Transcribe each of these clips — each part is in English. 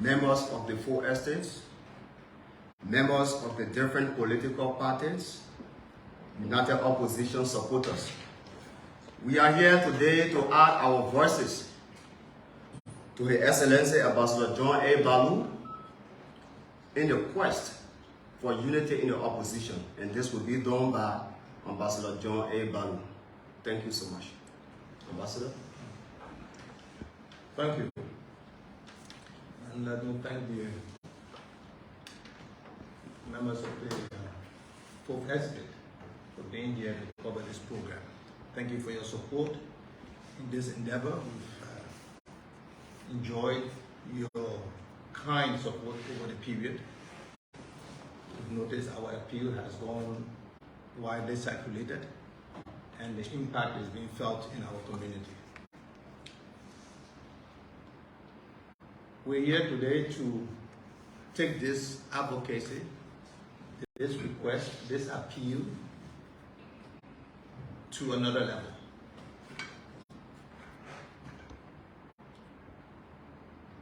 members of the four estates, members of the different political parties, United Opposition supporters. We are here today to add our voices to His Excellency Ambassador John A. Ballout in the quest for unity in the opposition, and this will be done by Ambassador John A. Ballout. Thank you so much. Ambassador? Thank you. And let me thank the members of the Fourth Estate for being here to cover this program. Thank you for your support in this endeavor. We've enjoyed your kind support over the period. We've noticed our appeal has gone widely circulated, and the impact is being felt in our community. We're here today to take this advocacy, this request, this appeal to another level.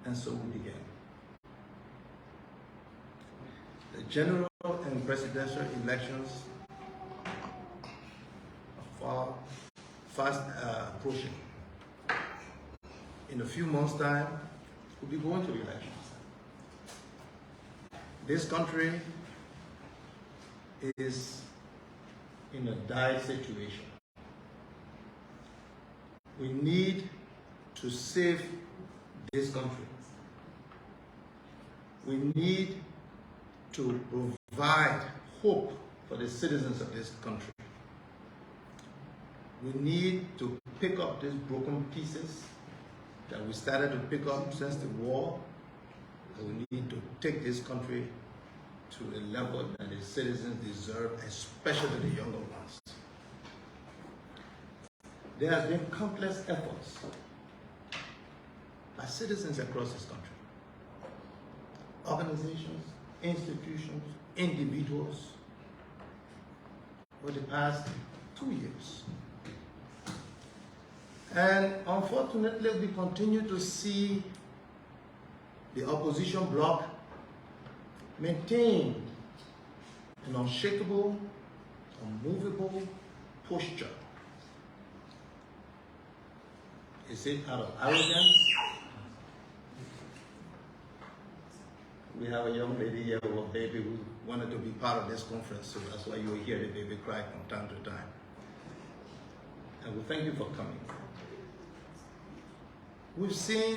And so we began. The general and presidential elections are fast approaching. In a few months' time, we'll be going to elections. This country is in a dire situation. We need to save this country. We need to provide hope for the citizens of this country. We need to pick up these broken pieces that we started to pick up since the war. We need to take this country to a level that the citizens deserve, especially the younger ones. There have been countless efforts by citizens across this country, organizations, institutions, individuals, for the past 2 years. And unfortunately, we continue to see the opposition bloc maintain an unshakable, unmovable posture. Is it out of arrogance? We have a young lady here with a baby who wanted to be part of this conference, so that's why you hear the baby cry from time to time. And we thank you for coming. We've seen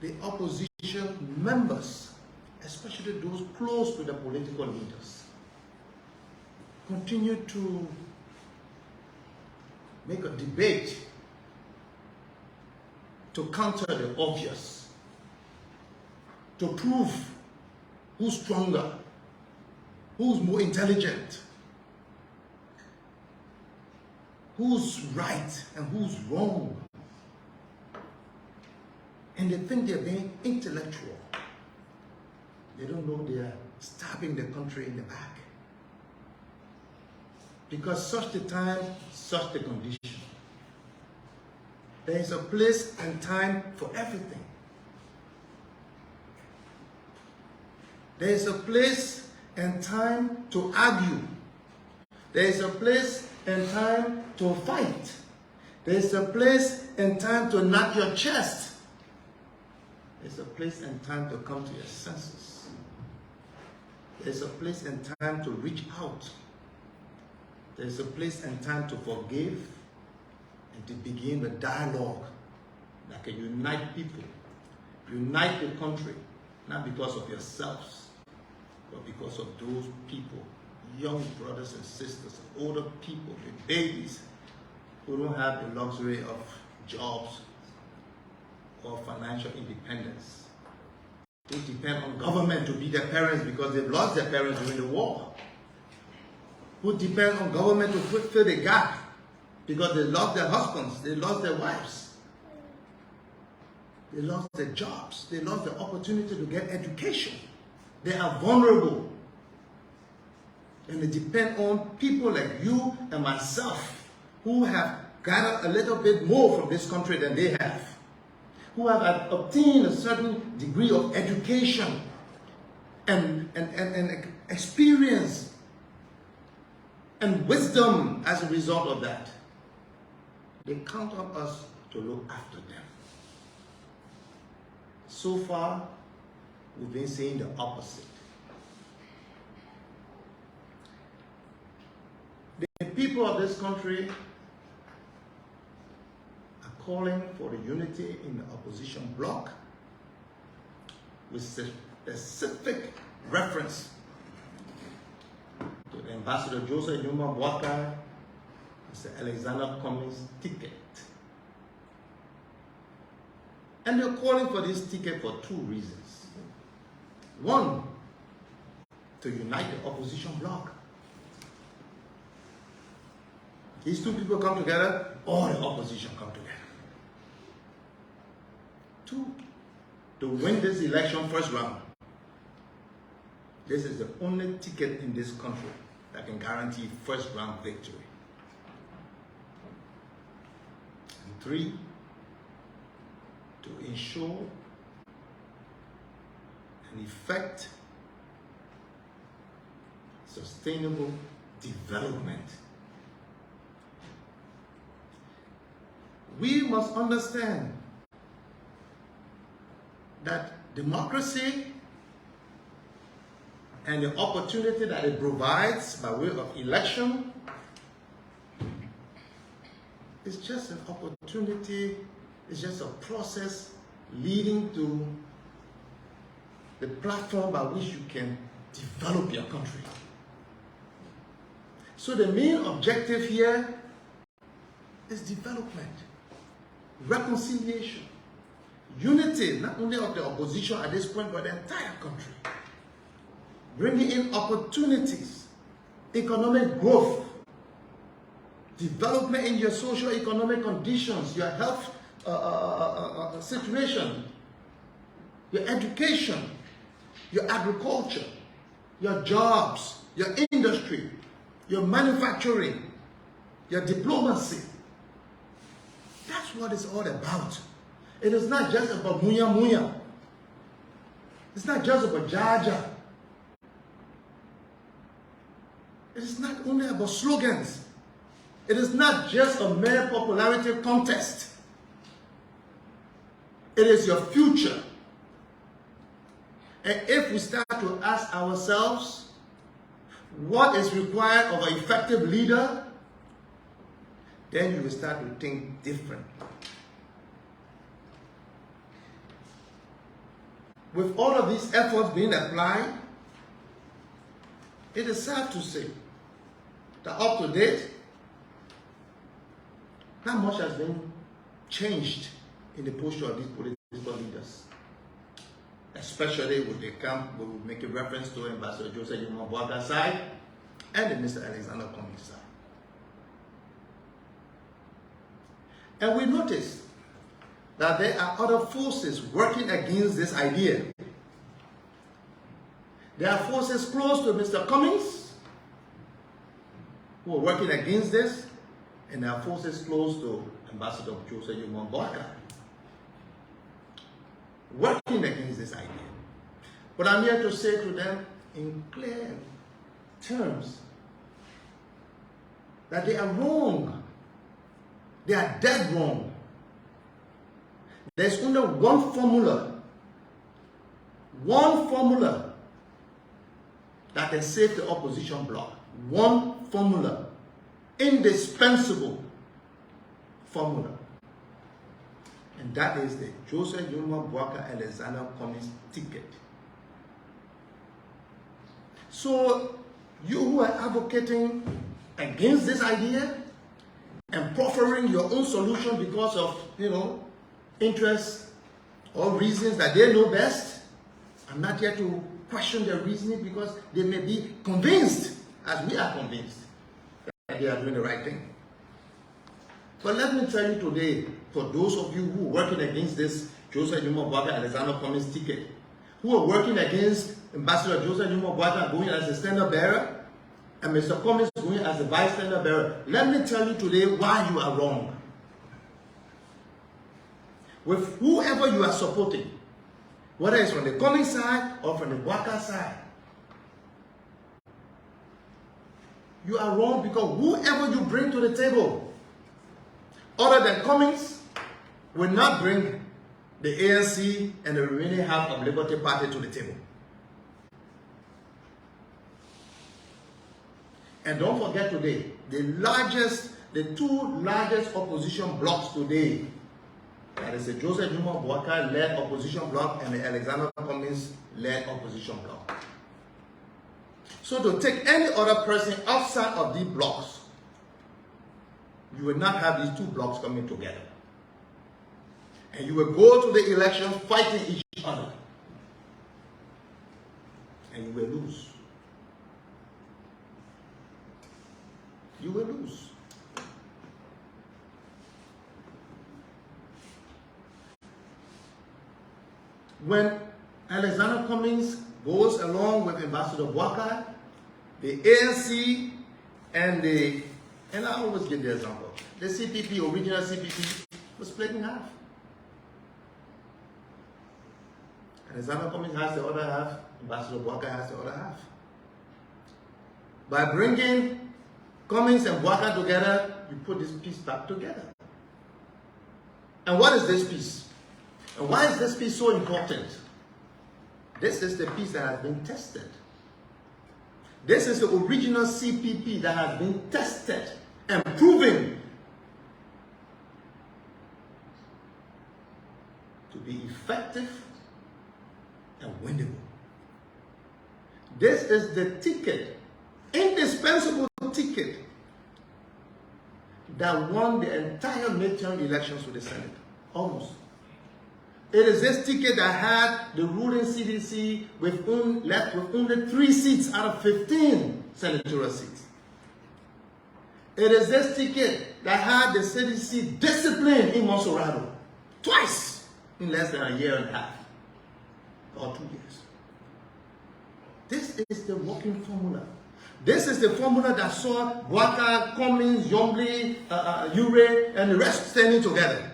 the opposition members, especially those close to the political leaders, continue to make a debate to counter the obvious, to prove who's stronger, who's more intelligent, who's right and who's wrong. And they think they're being intellectual. They don't know they are stabbing the country in the back. Because such the time, such the condition. There is a place and time for everything. There is a place and time to argue. There is a place and time to fight. There is a place and time to knock your chest. There's a place and time to come to your senses. There's a place and time to reach out. There's a place and time to forgive and to begin the dialogue that can unite people, unite the country, not because of yourselves, but because of those people, young brothers and sisters, older people, the babies who don't have the luxury of jobs or financial independence, who depend on government to be their parents because they've lost their parents during the war, who depend on government to fill the gap because they lost their husbands, they lost their wives, they lost their jobs, they lost the opportunity to get education. They are vulnerable. And they depend on people like you and myself who have gathered a little bit more from this country than they have, who have obtained a certain degree of education and experience and wisdom as a result of that. They count on us to look after them. So far, we've been saying the opposite. The people of this country are calling for the unity in the opposition bloc with specific reference to the Ambassador Joseph Yuma Boakai, Mr. Alexander Cummings' ticket. And they're calling for this ticket for two reasons. One, to unite the opposition bloc. These two people come together, all the opposition come together. Two, to win this election first round. This is the only ticket in this country that can guarantee first round victory. And three, to ensure and effect sustainable development. We must understand that democracy and the opportunity that it provides by way of election is just an opportunity, it's just a process leading to the platform by which you can develop your country. So the main objective here is development, reconciliation, unity, not only of the opposition at this point, but the entire country. Bringing in opportunities, economic growth, development in your socio-economic conditions, your health situation, your education, your agriculture, your jobs, your industry, your manufacturing, your diplomacy. That's what it's all about. It is not just about muya muya. It's not just about jaja. It is not only about slogans. It is not just a mere popularity contest. It is your future. And if we start to ask ourselves what is required of an effective leader, then you will start to think different. With all of these efforts being applied, it is sad to say that up to date, not much has been changed in the posture of these political leaders. Especially when they come, we will make a reference to Ambassador Joseph Yuma Boakai side and the Mr. Alexander Cummings side. And we notice that there are other forces working against this idea. There are forces close to Mr. Cummings who are working against this, and there are forces close to Ambassador Joseph Yuma Boakai working against this idea. But I'm here to say to them in clear terms that they are wrong. They are dead wrong. There's only one formula that can save the opposition bloc. One formula, indispensable formula. And that is the Joseph Yuma Boakai Alexander Cummings ticket. So you who are advocating against this idea and proffering your own solution because of, interests or reasons that they know best, I'm not here to question their reasoning because they may be convinced, as we are convinced, that they are doing the right thing. But let me tell you today, for those of you who are working against this Joseph Yuma Boakai Alexander Cummings ticket, who are working against Ambassador Joseph Yuma Boakai going as the standard bearer, and Mr. Cummings going as the vice standard bearer, let me tell you today why you are wrong. with whoever you are supporting, whether it's from the Cummings side or from the Boakai side. You are wrong, because whoever you bring to the table, other than Cummings, will not bring the ANC and the remaining half of Liberty Party to the table. And don't forget today, the two largest opposition blocs today, that is the Joseph Juma Boakai-led opposition bloc and the Alexander Cummings-led opposition bloc. So to take any other person outside of these blocks, you will not have these two blocks coming together. And you will go to the election fighting each other. And you will lose. You will lose. When Alexander Cummings goes along with Ambassador Boakai, the ANC and I always give the example, the CPP, original CPP, was split in half. Alexander Cummings has the other half, Ambassador Boakai has the other half. By bringing Cummings and Boakai together, you put this piece back together. And what is this piece? And why is this piece so important? This is the piece that has been tested. This is the original CPP that has been tested and proven to be effective and winnable. This is the ticket, indispensable ticket, that won the entire midterm elections to the Senate. Almost. It is this ticket that had the ruling CDC left with only 3 seats out of 15 senatorial seats. It is this ticket that had the CDC disciplined in Monserrato twice in less than a year and a half or 2 years. This is the working formula. This is the formula that saw Boakai, Cummings, Youngly, Ure, and the rest standing together.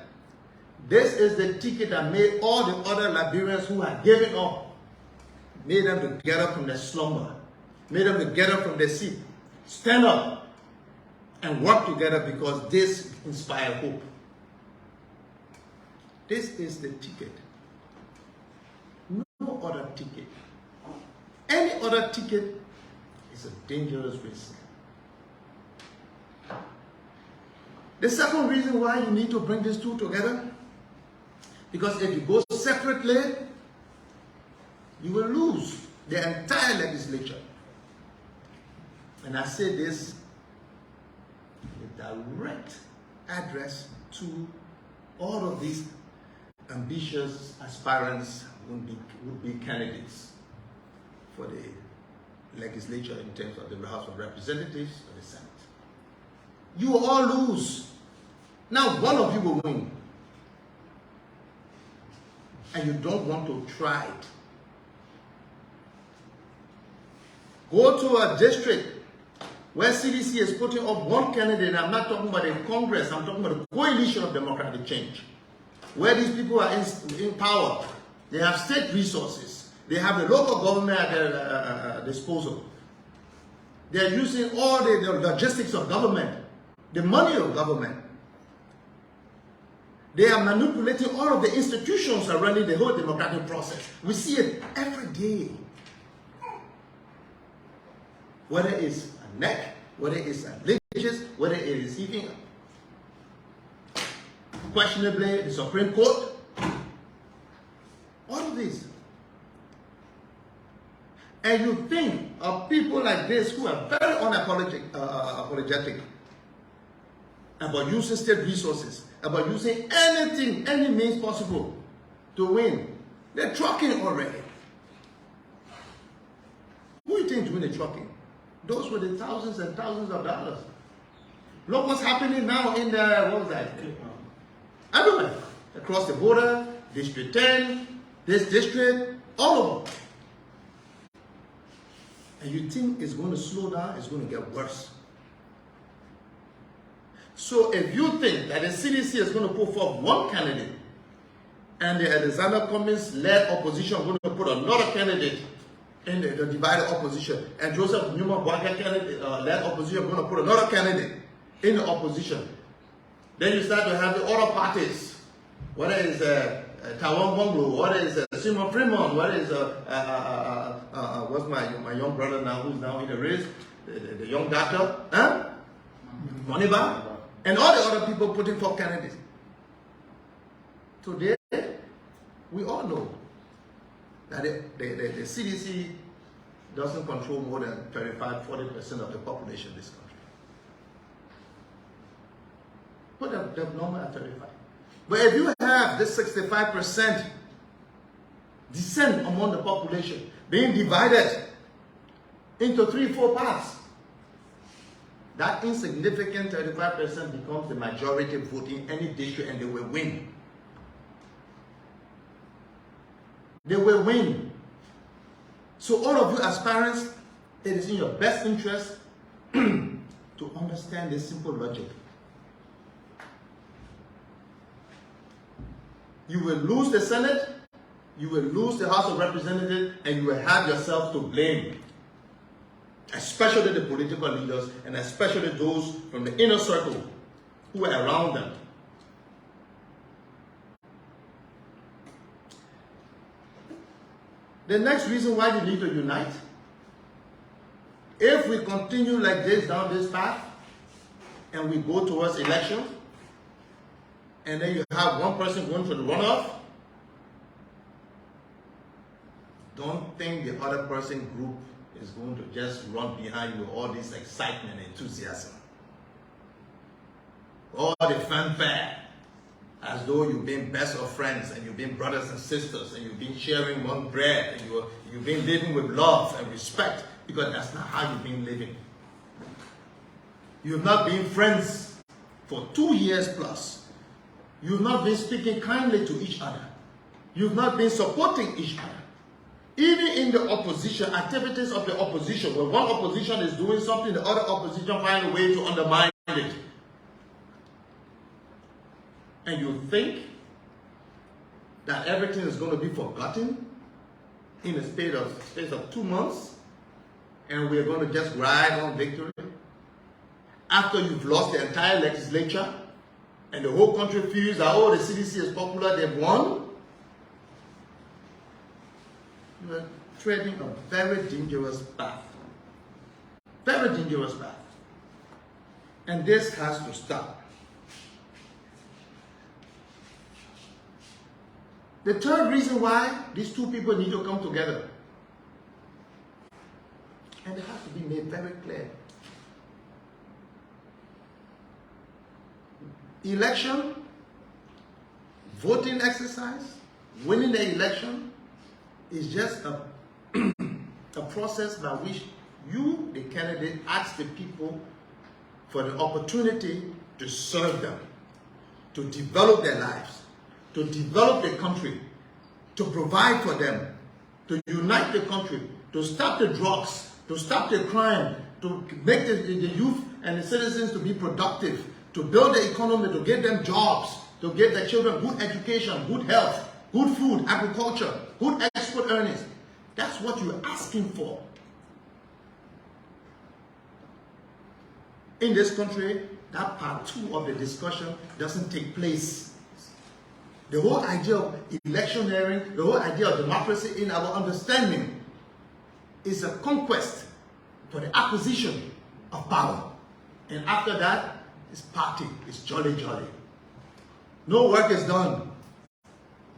This is the ticket that made all the other Liberians who had given up, made them to get up from their slumber, made them to get up from their seat, stand up, and work together, because this inspired hope. This is the ticket. No other ticket. Any other ticket is a dangerous risk. The second reason why you need to bring these two together, because if you go separately, you will lose the entire legislature. And I say this with direct address to all of these ambitious aspirants would be candidates for the legislature in terms of the House of Representatives or the Senate. You will all lose. Now one of you will win. And you don't want to try it. Go to a district where CDC is putting up one candidate. I'm not talking about a Congress, I'm talking about a coalition of democratic change. Where these people are in power. They have state resources. They have the local government at their disposal. They are using all the logistics of government, the money of government. They are manipulating all of the institutions surrounding the whole democratic process. We see it every day. Whether it's a NEC, whether it's a legislature, whether it is even questionably the Supreme Court. All of this. And you think of people like this who are very unapologetic about using state resources, about using anything, any means possible to win. They're trucking already. Who do you think is winning the trucking? Those with the thousands and thousands of dollars. Look what's happening now in the, what was that? Everywhere. Across the border, District 10, this district, all of them. And you think it's going to slow down, it's going to get worse. So if you think that the CDC is going to put forth one candidate and the Alexander Cummings-led opposition are going to put another candidate in the divided opposition, and Joseph Newman Boakai-led opposition are going to put another candidate in the opposition. Then you start to have the other parties, whether it's Taiwan Bungalow, whether it's Simon Fremont, whether it's what's my young brother now, who's now in the race, the young doctor, Moniba, and all the other people putting forth candidates. Today, we all know that the CDC doesn't control more than 35–40% of the population in this country. Put the number at 35. But if you have this 65% descent among the population being divided into 3–4 parts, that insignificant 35% becomes the majority vote in any district, and they will win. They will win. So all of you as parents, it is in your best interest to understand this simple logic. You will lose the Senate, you will lose the House of Representatives, and you will have yourself to blame. Especially the political leaders, and especially those from the inner circle who are around them. The next reason why you need to unite, if we continue like this down this path, and we go towards elections, and then you have one person going for the runoff, don't think the other person group is going to just run behind you with all this excitement and enthusiasm. All the fanfare, as though you've been best of friends, and you've been brothers and sisters, and you've been sharing one bread, and you've been living with love and respect, because that's not how you've been living. You've not been friends for 2 years plus. You've not been speaking kindly to each other. You've not been supporting each other. Even in the opposition, activities of the opposition, when one opposition is doing something, the other opposition finds a way to undermine it. And you think that everything is going to be forgotten in a space of 2 months, and we're going to just ride on victory after you've lost the entire legislature, and the whole country feels that, oh, the CDC is popular, they've won. You are treading a very dangerous path. Very dangerous path. And this has to stop. The third reason why these two people need to come together, and it has to be made very clear. Election, voting exercise, winning the election is just a process by which you, the candidate, ask the people for the opportunity to serve them, to develop their lives, to develop the country, to provide for them, to unite the country, to stop the drugs, to stop the crime, to make the youth and the citizens to be productive, to build the economy, to give them jobs, to give their children good education, good health, good food, agriculture, good export earnings. That's what you're asking for. In this country, that part 2 of the discussion doesn't take place. The whole idea of electioneering, the whole idea of democracy in our understanding is a conquest for the acquisition of power. And after that, it's party, it's jolly jolly. No work is done.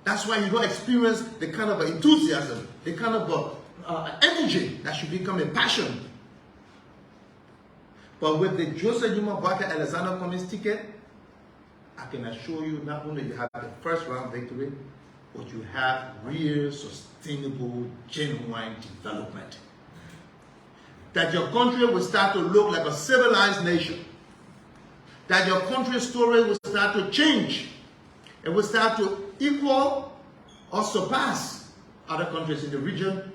That's why you don't experience the kind of enthusiasm, the kind of energy that should become a passion. But with the Joseph Newman Boakai Alexander Cummings ticket, I can assure you not only you have the first round victory, but you have real, sustainable, genuine development. That your country will start to look like a civilized nation. That your country's story will start to change. It will start to equal or surpass other countries in the region.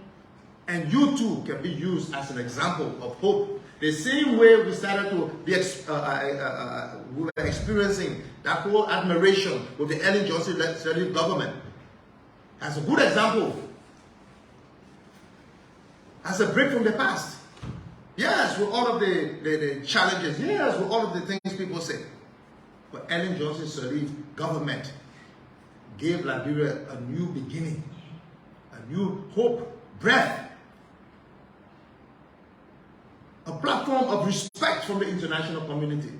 And you too can be used as an example of hope. The same way we started to be we were experiencing that whole admiration with the Ellen Johnson-led government. as a good example, as a break from the past. Yes, with all of the challenges. Yes, with all of the things people say. But Ellen Johnson Sirleaf's government gave Liberia a new beginning, a new hope, breath, a platform of respect from the international community.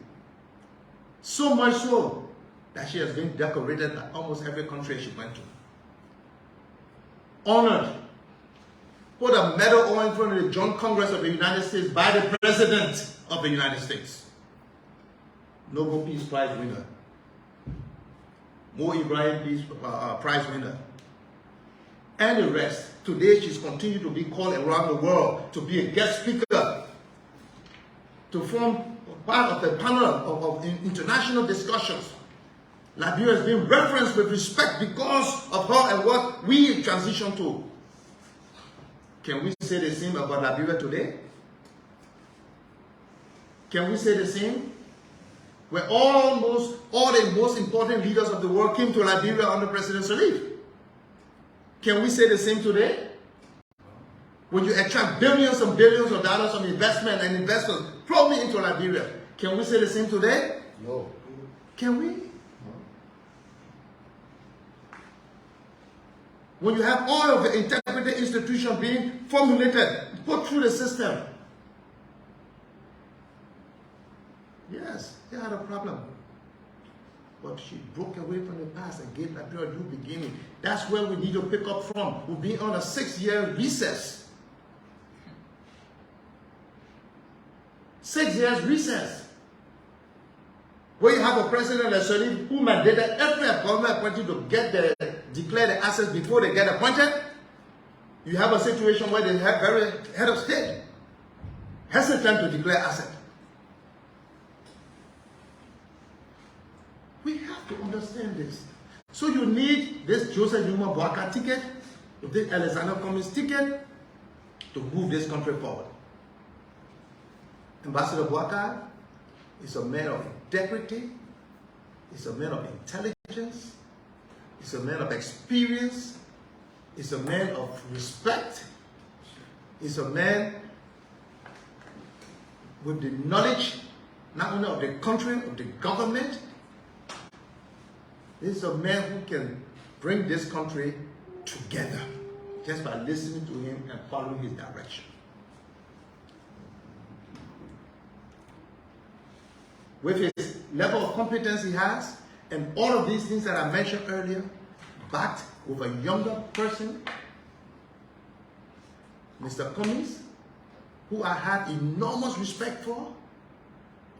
So much so that she has been decorated by almost every country she went to. Honored. Put a medal on in front of the Joint Congress of the United States by the President of the United States. Nobel Peace Prize winner. Mo Ibrahim Peace Prize winner. And the rest. Today she's continued to be called around the world to be a guest speaker, to form part of the panel of international discussions. Liberia has been referenced with respect because of her and what we transition to. Can we say the same about Liberia today? Can we say the same? Where almost all the most important leaders of the world came to Liberia under President Sirleaf. Can we say the same today? When you attract billions and billions of dollars of investment and investors probably into Liberia, can we say the same today? No. Can we? When you have all of the integrated institutions being formulated, put through the system. Yes, they had a problem. But she broke away from the past and gave Liberia a new beginning. That's where we need to pick up from. We've been on a 6-year recess. 6 years recess. Where you have a president like Sirleaf who mandated every government appointee to declare the assets before they get appointed. You have a situation where the head of state hesitant to declare assets. We have to understand this. So you need this Joseph Yuma Boakai ticket, this Alexander Cummings ticket to move this country forward. Ambassador Boakai is a man of integrity, he's a man of intelligence, he's a man of experience, he's a man of respect, he's a man with the knowledge not only of the country, of the government. This is a man who can bring this country together just by listening to him and following his direction. With his level of competence he has, and all of these things that I mentioned earlier, backed with a younger person, Mr. Cummings, who I have enormous respect for,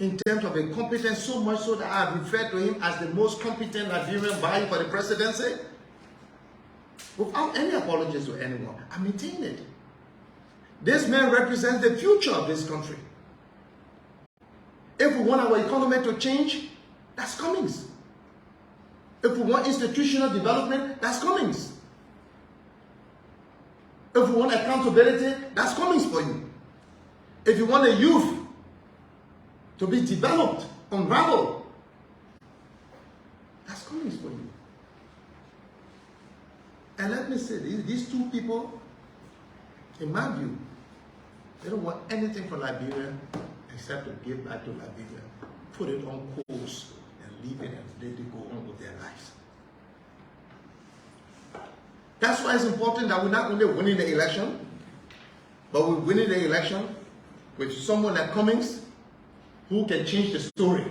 in terms of a competence, so much so that I have referred to him as the most competent Liberian vying for the presidency, without any apologies to anyone. I maintain it. This man represents the future of this country. If we want our economy to change, that's Cummings. If we want institutional development, that's Cummings. If we want accountability, that's Cummings for you. If you want the youth to be developed, unraveled, that's Cummings for you. And let me say, these two people, in my view, they don't want anything for Liberia except to give back to Liberia, put it on course, and leave it and let it go on with their lives. That's why it's important that we're not only winning the election, but we're winning the election with someone like Cummings who can change the story.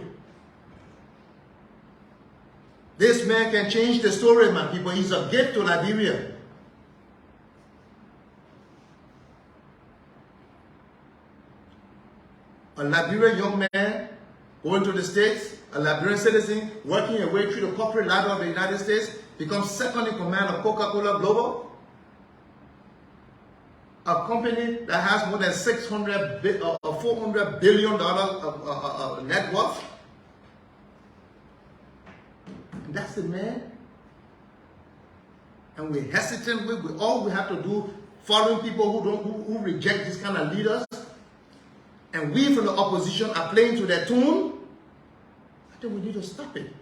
This man can change the story, my people. He's a gift to Liberia. A Liberian young man going to the States, a Liberian citizen working a way through the corporate ladder of the United States, becomes second in command of Coca-Cola Global, a company that has more than $400 billion of net worth. And that's the man. And we're hesitant with all we have to do, following people who reject this kind of leaders. And we from the opposition are playing to their tune. I think we need to stop it.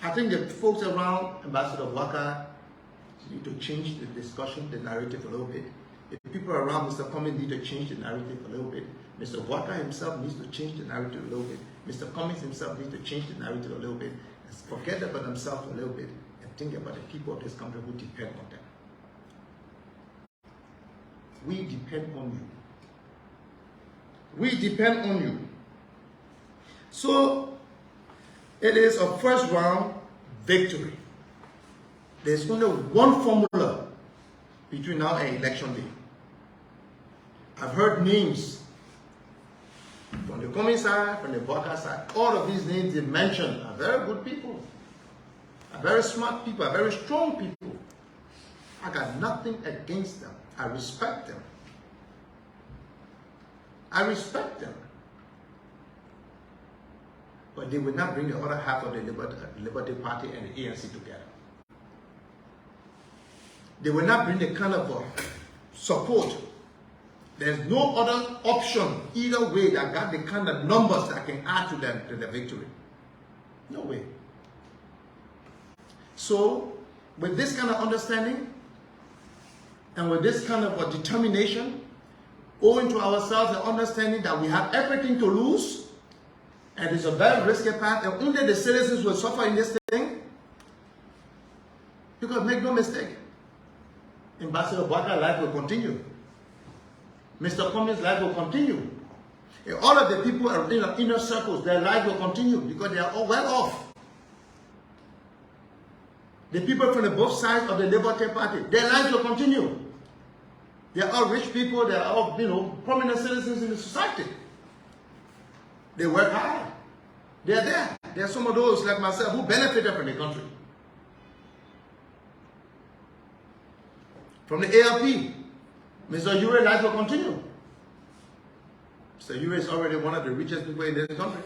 I think the folks around Ambassador Boakai need to change the discussion, the narrative a little bit. The people around Mr. Cummings need to change the narrative a little bit. Mr. Boakai himself needs to change the narrative a little bit. Mr. Cummings himself needs to change the narrative a little bit. And forget about themselves a little bit and think about the people of this country who depend on them. We depend on you. We depend on you. So, it is a first round victory. There's only one formula between now and election day. I've heard names from the Cummings side, from the Boakai side. All of these names they mentioned are very good people, are very smart people, are very strong people. I got nothing against them. I respect them. I respect them. But they will not bring the other half of the Liberty Party and the ANC together. They will not bring the kind of support. There's no other option either way that got the kind of numbers that can add to them to the victory. No way. So, with this kind of understanding and with this kind of determination, owing to ourselves and understanding that we have everything to lose, and it's a very risky path, and only the citizens will suffer in this thing. Because make no mistake, Ambassador Boakai's life will continue. Mr. Cummings' life will continue. And all of the people in the inner circles, their life will continue because they are all well off. The people from the both sides of the Liberty Party, their lives will continue. They are all rich people, they are all, prominent citizens in the society. They work hard. They are there. There are some of those like myself who benefited from the country. From the ALP, Mr. Ure life will continue. Mr. Ure is already one of the richest people in this country.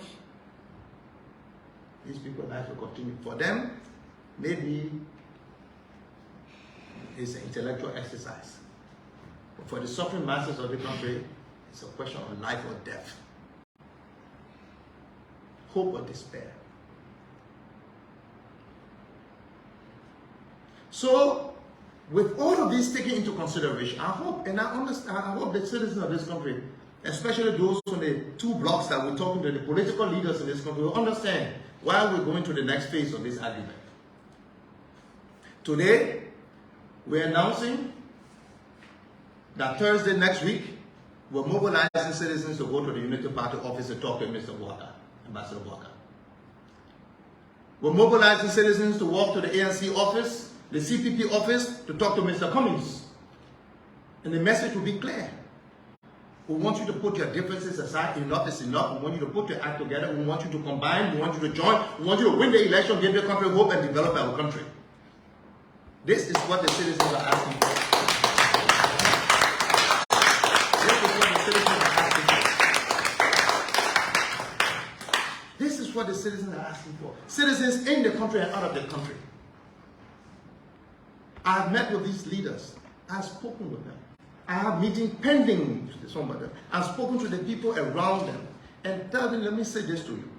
These people's life will continue. For them, maybe it's an intellectual exercise. But for the suffering masses of the country, it's a question of life or death. Hope or despair. So, with all of these taken into consideration, I hope and I understand, I hope the citizens of this country, especially those from the two blocks that we're talking to, the political leaders in this country, will understand why we're going to the next phase of this argument. Today, we're announcing that Thursday next week, we're mobilizing citizens to go to the Unity Party office to talk to Mr. Boakai, Ambassador Boakai. We're mobilizing citizens to walk to the ANC office, the CPP office, to talk to Mr. Cummings. And the message will be clear. We want you to put your differences aside. Enough is enough. We want you to put your act together. We want you to combine. We want you to join. We want you to win the election, give the country hope, and develop our country. This is what the citizens are asking for. This is what the citizens are asking for. Citizens in the country and out of the country. I have met with these leaders. I have spoken with them. I have meetings pending with some of them. I've spoken to the people around them and tell them, let me say this to you.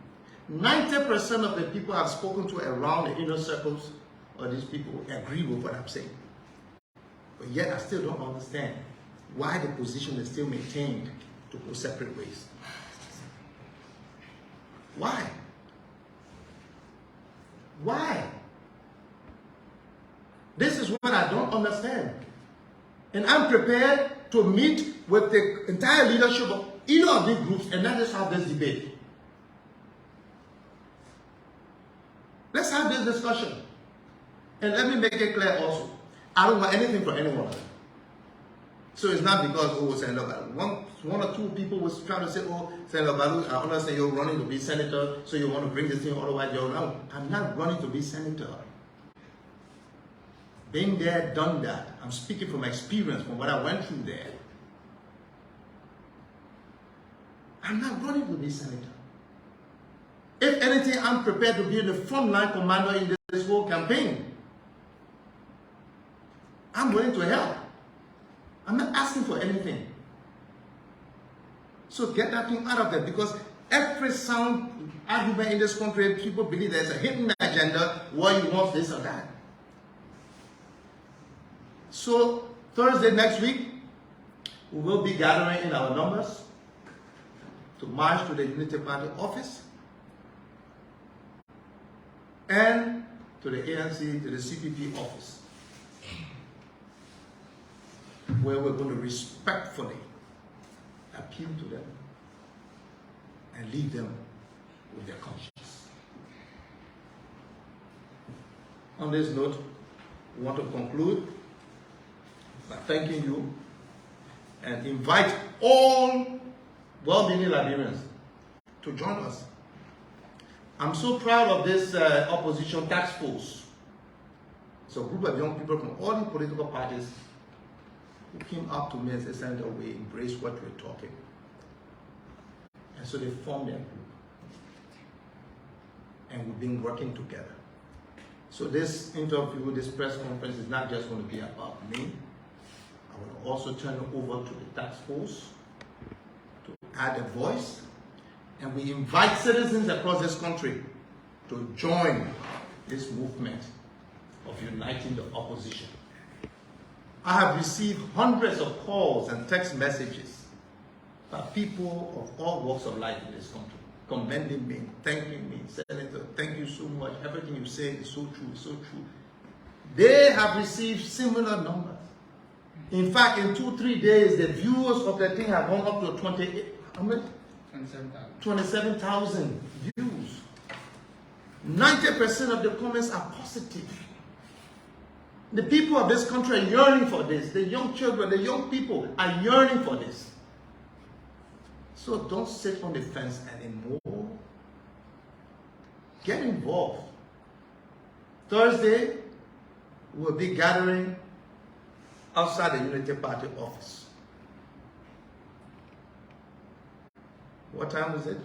90% of the people I've spoken to around the inner circles of these people agree with what I'm saying. But yet I still don't understand why the position is still maintained to go separate ways. Why? Why? This is what I don't understand. And I'm prepared to meet with the entire leadership of either of these groups and let us have this debate. Let's have this discussion. And let me make it clear also. I don't want anything from anyone of them. So it's not because, Senator Ballout. One or two people was trying to say, Senator Ballout, I understand you're running to be senator, so you want to bring this thing all the way down. No, I'm not running to be senator. Been there, done that. I'm speaking from experience, from what I went through there. I'm not running to be senator. If anything, I'm prepared to be the frontline commander in this whole campaign. I'm willing to help. I'm not asking for anything. So get that thing out of there, because Every sound argument in this country, people believe there's a hidden agenda why you want this or that. So Thursday next week, we will be gathering in our numbers to march to the Unity Party office and to the ANC, to the CPP office, where we're going to respectfully appeal to them and leave them with their conscience. On this note, we want to conclude by thanking you and invite all well-meaning Liberians to join us. I'm so proud of this opposition task force. It's a group of young people from all the political parties who came up to me and said, we embrace what we're talking. And so they formed their group. And we've been working together. So this interview, this press conference is not just going to be about me. I will also turn it over to the task force to add a voice. And we invite citizens across this country to join this movement of uniting the opposition. I have received hundreds of calls and text messages by people of all walks of life in this country, commending me, thanking me, Senator, thank you so much. Everything you say is so true, so true. They have received similar numbers. In fact, in 2-3 days, the viewers of the thing have gone up to 27,000 views. 90% of the comments are positive. The people of this country are yearning for this. The young children, the young people are yearning for this. So don't sit on the fence anymore. Get involved. Thursday, we'll be gathering outside the Unity Party office. What time is it?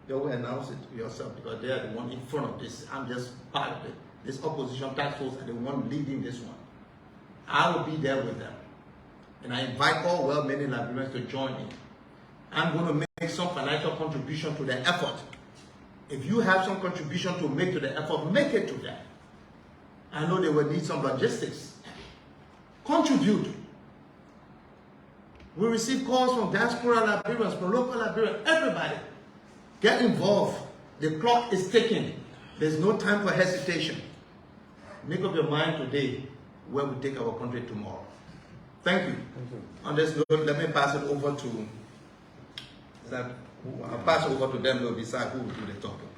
You will announce it yourself because they are the one in front of this. I'm just part of it. This opposition task force are the one leading this one. I will be there with them. And I invite all well-meaning Liberians to join in. I'm going to make some financial contribution to the effort. If you have some contribution to make to the effort, make it to them. I know they will need some logistics. Contribute. We receive calls from diaspora Liberians, from local Liberians, everybody. Get involved. The clock is ticking. There's no time for hesitation. Make up your mind today where we take our country tomorrow. Thank you. On this note, let me pass it over to, I'll pass it over to them to decide who will do the talking.